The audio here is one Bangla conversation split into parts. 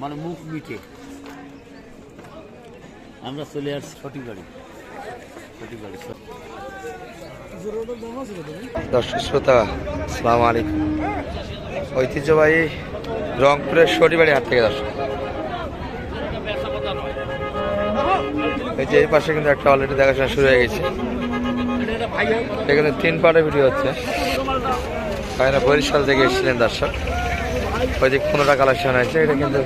মানে মুখ মিটে আমরা চলে আসছি সঠিক গাড়ি। দর্শক শ্রোতা আসসালামু আলাইকুম। ঐতিহ্যবাহী রংপুরের সটিবাড়ি হাট থেকে দর্শক, এই যে এই পাশে কিন্তু একটা অলরেডি দেখাশোনা শুরু হয়ে গেছে। এখানে 3 পার্টের ভিডিও হচ্ছে। ভাইরা বরিশাল থেকে এসেছিলেন দর্শক, ওই দিক 15টা কালেকশন হয়েছে। এটা কিন্তু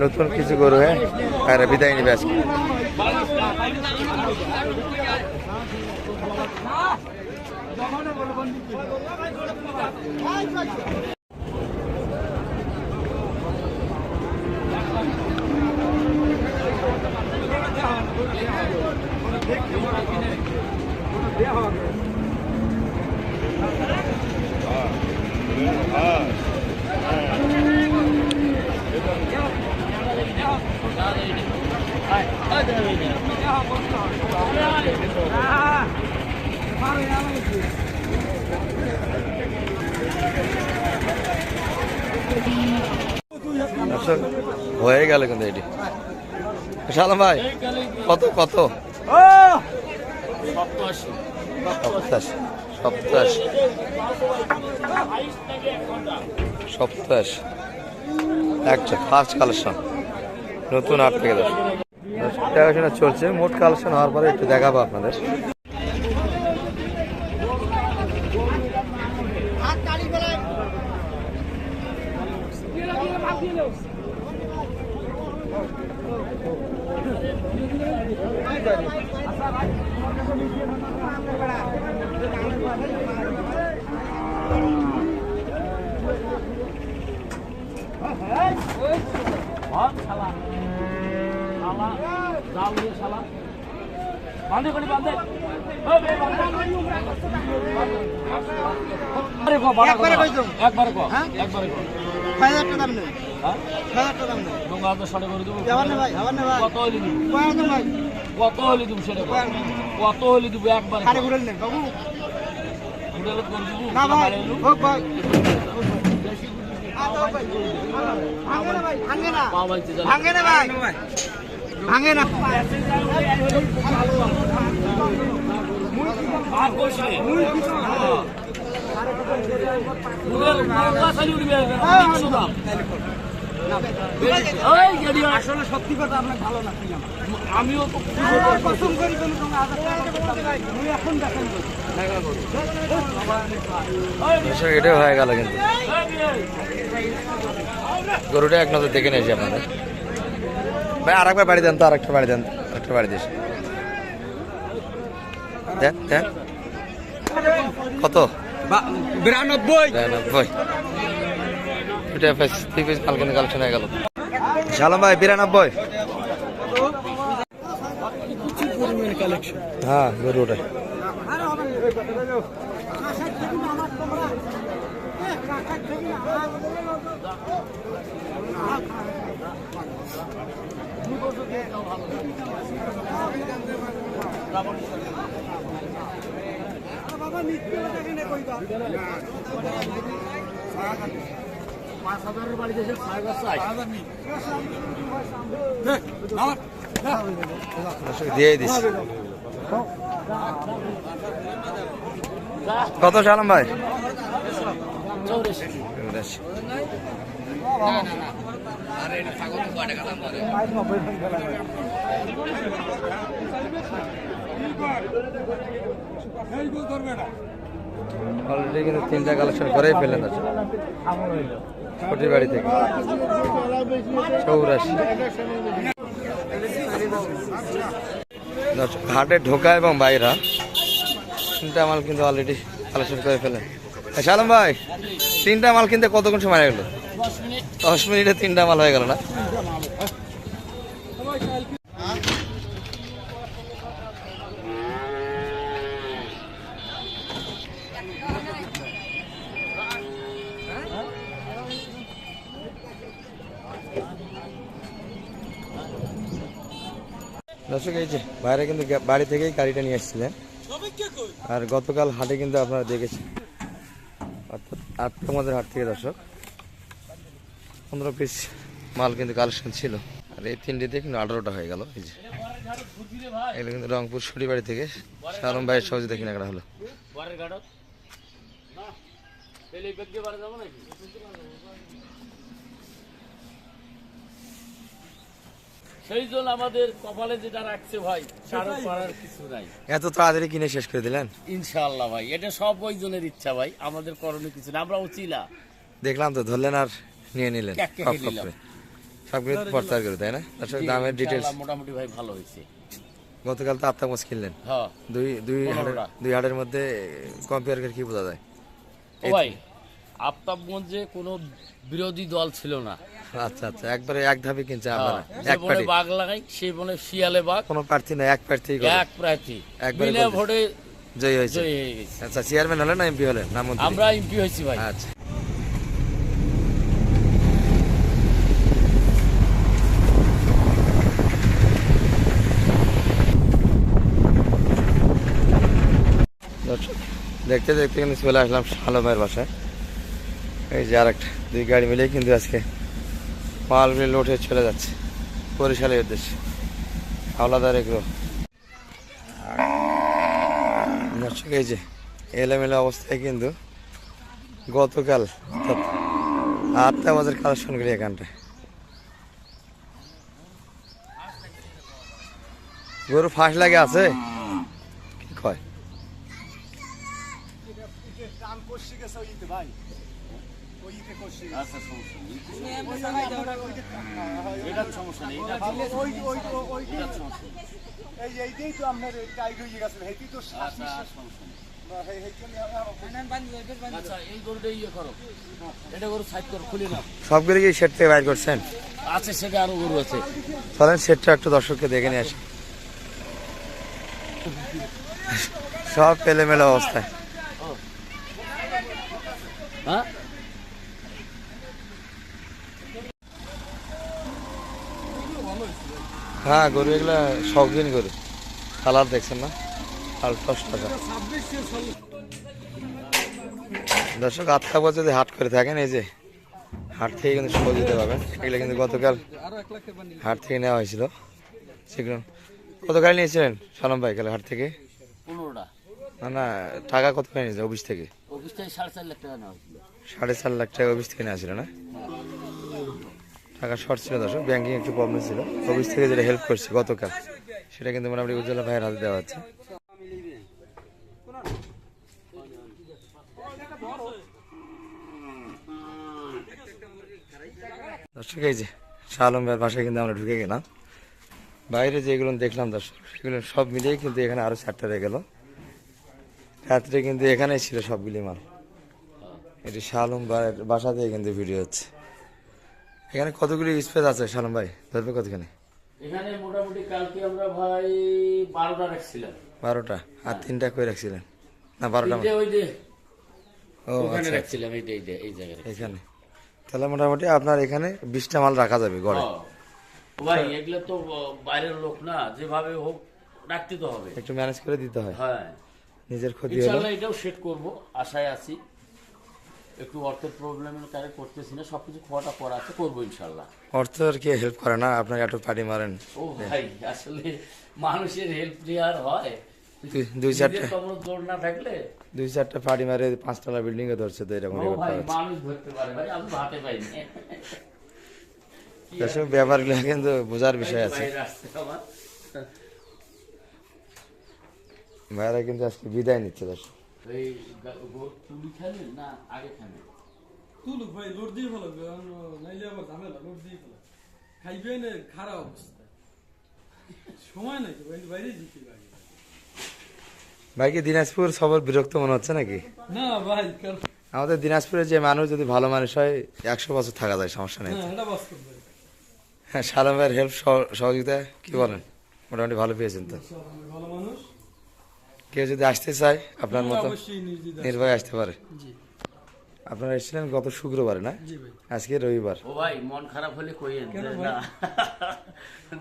নতুন কিছু গরু হয়ে ভাইরা বিদায় নিবে আজকে। হয়ে গেল কিন্তু এটি সালাম ভাই, কত কত 87 একটা ফার্স্ট কালেকশন নতুন হাট থেকে দেখাশোনা চলছে। মোট কালেকশন হওয়ার পরে একটু দেখাবো আপনাদের। আসলে সত্যি কথা আপনার ভালো না, আমিও এটাও হয়ে গেল কিন্তু গরুটা এক নজর দেখে নিয়েছি আপনাদের। ভাই আর একবার বাড়ি দেন তো, আর একটা বাড়ি দেন, একটা বাড়ি দিস। দেন দেন কত? 92 এটা পিস কালকে কালেকশন হয়ে গেল। সালাম ভাই 92। হ্যাঁ গরুটা দিয়ে দিস। কত সালাম ভাই? 84। অলরেডি কিন্তু 3টা কালেকশন করেই ফেললেন ছোটির বাড়ি থেকে 84। হাটে ঢোকা এবং বাইরা 3টা মাল কিন্তু অলরেডি কালেকশন করে ফেলেন। সালাম ভাই 3টা মাল কিনতে কতক্ষণ সময় গেল? 10 মিনিটে 3টা মাল হয়ে গেল না? দর্শক এই যে বাইরে কিন্তু বাড়ি থেকেই গাড়িটা নিয়ে এসেছিলেন, আর গতকাল হাটে কিন্তু আপনারা দেখেছেন অর্থাৎ 8টা আমাদের হাট থেকে দর্শক 15 পিস মাল কিন্তু কালেকশন ছিল। আর এই 3টিতে কিন্তু 18টা হয়ে গেল। এই যে এগুলো কিন্তু রংপুর সুটিবাড়ি থেকে শালম ভাইয়ের সহযোগিতা কেনাকাটা হলো। সেই জন্য আমাদের কপালে যেটা রাখছে ভাই সারা পারার কিছু নাই। এত তাড়াতাড়ি কিনে শেষ করে দিলেন? ইনশাআল্লাহ ভাই, এটা সব ওই জনের ইচ্ছা ভাই, আমাদের করণীয় কিছু না। আমরা উচিলা দেখলাম তো, ধরলেন আর নিয়ে নিলেন এক এক খপ খপ নিলাম। করে। সবগুলো প্রচার করে, তাই না? দর্শক দামের ডিটেলস ইনশাআল্লাহ মোটামুটি ভাই ভালো হয়েছে। গতকাল তো আপনার মোচ কিনলেন, হ্যাঁ দুই হাটের মধ্যে কম্পেয়ার করে কি বোঝা যায়? ও ভাই, আফতাবগঞ্জে কোনো বিরোধী দল ছিল না। আচ্ছা আচ্ছা, একবারে এক ধাপে কিনছে আপনারা, যে এক বনে পার্টি, বাঘ লাগাই সেই বনে শিয়ালে বাঘ, কোনো প্রার্থী না, এক প্রার্থী এক প্রার্থী একবারে বিনা বলছি। ভোটে জয়ী হয়েছে। জয়ী হয়ে গেছে। আচ্ছা, চেয়ারম্যান হলেন না এমপি হলেন না মন্ত্রী? আমরা এমপি হয়েছি ভাই। আচ্ছা, দর্শক দেখতে দেখতে কিন্তু চলে আসলাম শালমের বাসায়। এই যে আরেকটা, দুই গাড়ি মিলেই কিন্তু আজকে মালগুলি লোড হয়ে চলে যাচ্ছে বরিশালের উদ্দেশ্যে। হাওলাদার এগুলো দর্শক, এই যে এলোমেলো অবস্থায় কিন্তু গতকাল অর্থাৎ 8টা বাজার কালেকশন করি এখানটায়। গরু ফাঁস লাগে আছে কি কয়? আচ্ছা, সমস্যা নেই। এটার সমস্যা নেই, এটার সমস্যা নেই। এটার সমস্যা নেই। আচ্ছা, আর সমস্যা নেই। আচ্ছা, এই গরুটা ইয়ে করো, এটা গরু সাইড করো, খুলে নাও। সবগুলি কি সেট থেকে বাইর করছেন? আছে, সেটা আরো গরু আছে। চলেন সেটটা একটু দর্শককে দেখে নিয়ে আসি। সব এলোমেলো অবস্থায়। হ্যাঁ, হ্যাঁ, গরু এগুলা শৌখিন গরু, কালার দেখছেন না? আলট্রাস টাকা দর্শক, 8টা বছর যদি হাট করে থাকেন, এই যে হাট থেকে কিন্তু সহজ দিতে পাবেন। এগুলো কিন্তু গতকাল হাট থেকে নেওয়া হয়েছিল। সেগুলো গতকাল নিয়েছিলেন সালাম ভাই কাল হাট থেকে? 15টা। না না, টাকা কত করে নিয়েছে অফিস থেকে? অফিস থেকে 4.5 লাখ টাকা নেওয়া হয়েছিল। 4.5 লাখ টাকা অফিস থেকে নেওয়া ছিল না? টাকা শর্ট ছিল দর্শক, ব্যাংকিং একটু প্রবলেম ছিল। অফিস থেকে যেটা হেল্প করছে গতকাল, সেটা কিন্তু মোটামুটি উজ্জ্বলা ভাইয়ের হাতে দেওয়া হচ্ছে। দর্শক, এই যে শাহ আলম ভাইয়ের বাসায় কিন্তু আমরা ঢুকে গেলাম। বাইরে যেগুলো দেখলাম দর্শক, সেগুলো সব মিলিয়ে কিন্তু এখানে আরো 4টা রয়ে গেল। রাত্রে কিন্তু এখানেই ছিল সবগুলি মাল। এটি শাহ আলম ভাইয়ের বাসা থেকে কিন্তু ভিডিও হচ্ছে। এখানে কতগুলি স্পেস আছে শালম ভাই, ধরবে কতখানি? এখানে মোটামুটি কালকে আমরা ভাই 12টা রাখছিলাম। 12টা, আর 3টা কই রাখছিলেন? না 12টা ওই যে ও ওখানে আচ্ছা, রাখছিলাম, এই জায়গায়। এখানে তাহলে মোটামুটি আপনার এখানে 20টা মাল রাখা যাবে গড়ে। ভাই এগুলো তো বাইরের লোক না, যেভাবে হোক রাখতে তো হবে, একটু ম্যানেজ করে দিতে হয়। হ্যাঁ, নিজের ক্ষতি হলো। ইনশাআল্লাহ এটাও সেট করব, আশায় আছি। একটু অর্থের প্রবলেমের কারণে করতেছি না, সবকিছু খাওয়াটা করা আছে, করবো ইনশাআল্লাহ। অর্থ আর কি হেল্প করে না আপনাকে, একটু পাড়ি মারেন। ও ভাই, আসলে মানুষের হেল্প নেওয়ার হয়, দুই চারটা কোনো জোর না থাকলে। 2-4টা পাড়ি মারে 5তলা বিল্ডিং এ ধরছে, তো এরকম ও ভাই, মানুষ ধরতে পারে ভাই, আমি হাতে পাইনি। এসব ব্যাপারগুলো কিন্তু বোঝার বিষয় আছে। বাইরে আসছে আমার। ভাইরা কিন্তু আজকে বিদায় নিচ্ছে দর্শক। এই তুলি খালি না আগে খালি? তুলুক ভাই, লোড দিয়ে ফেলো, নাইলে আবার ঝামেলা, লোড দিয়ে ফেলো। খাইবে না, খারাপ অবস্থা, সময় নাই তো ভাই, বাইরে যেতে ভাই। ভাই কি দিনাজপুর সবার বিরক্ত মনে হচ্ছে নাকি? না ভাই, কারণ আমাদের দিনাজপুরে যে মানুষ যদি ভালো মানুষ হয় 100 বছর থাকা যায়, সমস্যা নেই। হ্যাঁ, এটা বাস্তব ভাই। হ্যাঁ, সালাম ভাইয়ের হেল্প সহযোগিতা কি বলেন, মোটামুটি ভালো পেয়েছেন তো? ভালো মানুষ, কেউ যদি আসতে চায় আপনার মতো অবশ্যই নির্দিষ্ট। নির্ভয় আসতে পারে। জি আপনারা এসেছিলেন গত শুক্রবারে না? জি ভাই। আজকে রবিবার। ও ভাই, মন খারাপ হলে কইেন কেন যে ভাই? না,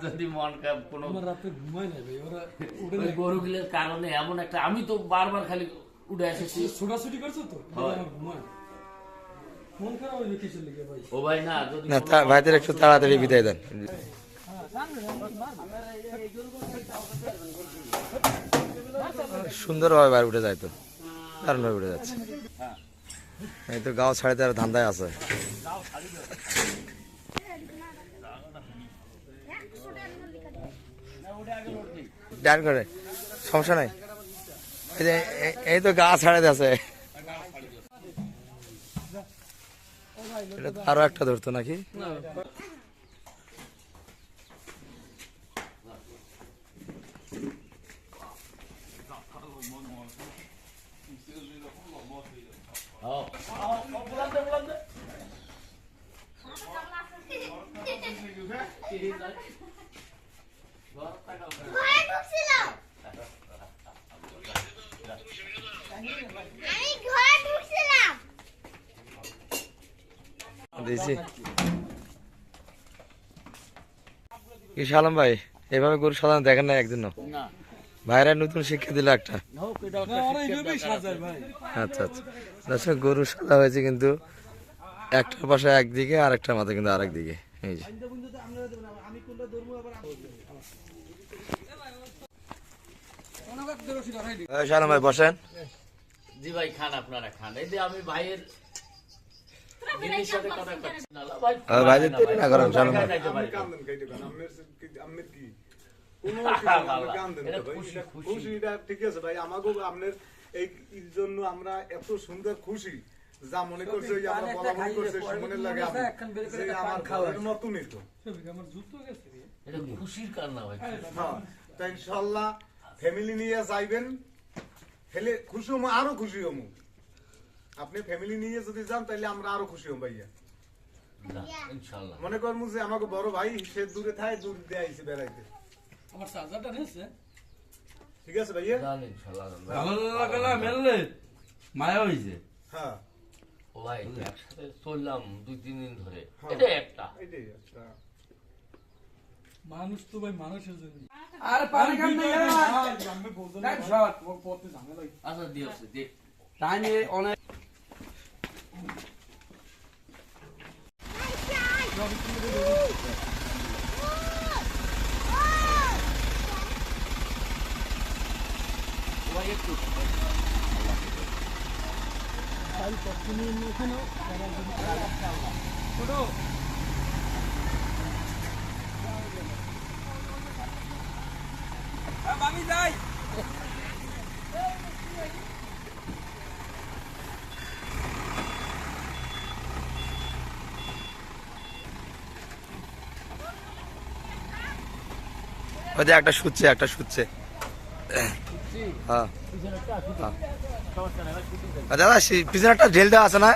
যদি মন খারাপ কোনো আমার রাতে ঘুমায় না ভাই, ওরা উঠে ওই গরুগুলোর কারণে এমন একটা, আমি তো বারবার খালি উঠে এসেছি। ছোটাছুটি করছো তো, হয়। আমার ঘুমায়। মন খারাপ হইবে কিসের লিগে ভাই? ও ভাই না যদি না ভাইদের একটু তাড়াতাড়ি বিদায় দেন। সুন্দরভাবে বাইরে উঠে যায় তো, দারুণভাবে উঠে যাচ্ছে। এই তো গাঁও ছাড়ে তার ধান্দায় আছে। ডান করে সমস্যা নাই, এই যে এই তো গা ছাড়ে আছে। এটা তো আরো একটা ধরতো নাকি? দিয়েছি কি সালাম ভাই, এভাবে গরু সাধারণ দেখেন না একদিনও? না ভাইরা নতুন শিক্ষা দিল একটা। হোক এটা না, ওরা এইভাবেই সাজায় ভাই। আচ্ছা আচ্ছা, দর্শক গরু সাদা হয়েছে কিন্তু একটার পাশে একদিকে আর একটার মাথা কিন্তু আরেক দিকে। এই যে সালাম ভাই বসেন। জি ভাই খান, আপনারা খান। এই যে আমি ভাইয়ের দিদির সাথে কথা করছি না ভাই। ভাইদের দেরি না করেন সালাম ভাই। এই জন্য আমরা এত সুন্দর খুশি, যা মনে করছে ওই আমরা বলা মনে করছে মনে লাগে যে আমার ঘরের মতনই তো। আমার জুতো গেছে রে। এটা খুশির কান্না ভাই। হ্যাঁ, তাই ইনশাআল্লাহ ফ্যামিলি নিয়ে যাইবেন, হেলে খুশি হমু, আরো খুশি হমু। আপনি ফ্যামিলি নিয়ে যদি যান তাহলে আমরা আরো খুশি হম ভাইয়া। ইনশাআল্লাহ মনে করমু যে আমাকে বড় ভাই সে দূরে থাকে, দূর দিয়ে আইছে বেড়াইতে। আমার চার্জারটা নিয়েছে। ঠিক আছে ভাইয়া? জান ইনশাআল্লাহ ভাই। ভালো লাগলা মেললে মায়া হইছে। হ্যাঁ, ও ভাই একসাথে চললাম 2-3 দিন ধরে, হ্যাঁ। এটা একটা এটাই একটা। মানুষ তো ভাই মানুষের জন্য। আর পানি কাম নাই। আমি বলতে দেখ শট পথে ঝামেলা। আচ্ছা দিয়েছে দেখ। টাইমে অনেক ভাই একটু আমি যাই। ওই যে একটা শুচ্ছে, একটা শুচ্ছে। হ্যাঁ দাদা পিছনে একটা ঢেল দেওয়া আছে না?